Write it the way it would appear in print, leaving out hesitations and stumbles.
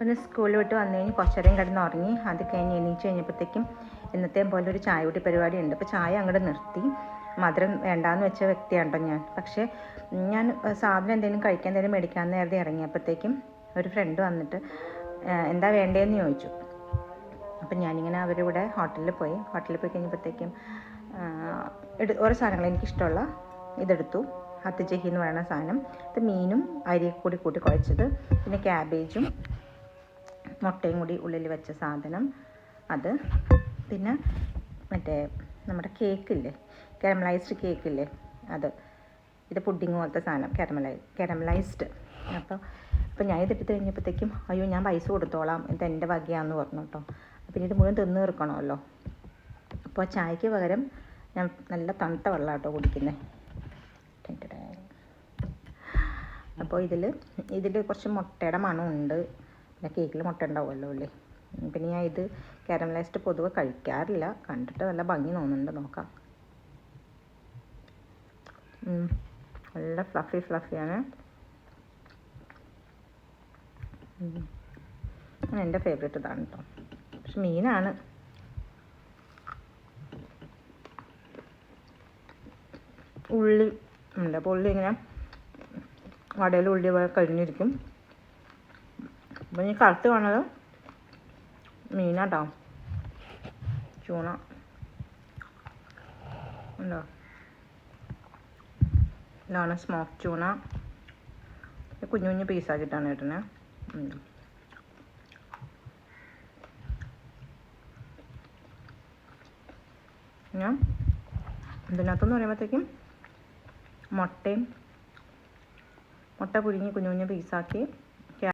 പിന്നെ സ്കൂളിൽ വിട്ട് വന്നു കഴിഞ്ഞ് കുറച്ച് നേരം കിടന്ന് ഉറങ്ങി. അത് കഴിഞ്ഞ് എണീച്ച് കഴിഞ്ഞപ്പോഴത്തേക്കും എന്നത്തെയും പോലെ ഒരു ചായ കൂടി പരിപാടി ഉണ്ട്. അപ്പോൾ ചായ അങ്ങോട്ട് നിർത്തി. മധുരം വേണ്ടാന്ന് വെച്ച വ്യക്തിയാണോ ഞാൻ. പക്ഷേ ഞാൻ സാധനം എന്തെങ്കിലും കഴിക്കാൻ എന്തെങ്കിലും മേടിക്കാമെന്ന് കരുതി ഇറങ്ങിയപ്പോഴത്തേക്കും ഒരു ഫ്രണ്ട് വന്നിട്ട് എന്താ വേണ്ടതെന്ന് ചോദിച്ചു. അപ്പം ഞാനിങ്ങനെ അവരുടെ കൂടെ ഹോട്ടലിൽ പോയി കഴിഞ്ഞപ്പോഴത്തേക്കും ഓരോ സാധനങ്ങൾ എനിക്കിഷ്ടമുള്ള ഇതെടുത്തു. ഹത്ത് എന്ന് പറയുന്ന സാധനം, ഇത് മീനും അരിയും കൂടി കൂട്ടി കുഴച്ചത്, പിന്നെ ക്യാബേജും മുട്ടയും കൂടി ഉള്ളിൽ വെച്ച സാധനം അത്, പിന്നെ മറ്റേ നമ്മുടെ കേക്കില്ലേ, കാരമലൈസ്ഡ് കേക്കില്ലേ അത്, ഇത് പുഡിങ് പോലത്തെ സാധനം, കാരമലൈസ്ഡ്. അപ്പോൾ ഞാൻ ഇതെടുത്ത് കഴിഞ്ഞപ്പോഴത്തേക്കും അയ്യോ ഞാൻ പൈസ കൊടുത്തോളാം, ഇത് എൻ്റെ വകയാണെന്ന് പറഞ്ഞു കേട്ടോ. പിന്നെ ഇത് മുഴുവൻ തിന്ന് തീർക്കണമല്ലോ. അപ്പോൾ ചായക്ക് പകരം ഞാൻ നല്ല തണുത്ത വെള്ളം കേട്ടോ കുടിക്കുന്നത്. അപ്പോൾ ഇതിൽ കുറച്ച് മുട്ടയുടെ മണമുണ്ട്, പിന്നെ കേക്കിൽ മുട്ട ഉണ്ടാവുമല്ലോ അല്ലേ. പിന്നെ ഞാൻ ഇത് കാരമലൈസ്ഡ് പൊതുവെ കഴിക്കാറില്ല, കണ്ടിട്ട് നല്ല ഭംഗി തോന്നുന്നുണ്ട്, നോക്കാം. നല്ല ഫ്ലഫിയാണ്. എൻ്റെ ഫേവറേറ്റ് ഇതാണ് കേട്ടോ. പക്ഷെ മീനാണ്. ഉള്ളി ഉണ്ട്, അപ്പോൾ ഉള്ളി ഇങ്ങനെ വടയിൽ ഉള്ളി കഴിഞ്ഞിരിക്കും. അപ്പം ഈ കറുത്ത് കാണുന്നത് മീനാട്ടോ, ചൂണ ഉണ്ടോ, ഇതാണ് സ്മോക്ക് ചൂണ. കുഞ്ഞു കുഞ്ഞു പീസാക്കിയിട്ടാണ് കിട്ടുന്നത്. ഞാൻ ഇതിനകത്തെന്ന് പറയുമ്പോഴത്തേക്കും മുട്ട പുഴുങ്ങി കുഞ്ഞു കുഞ്ഞു പീസാക്കി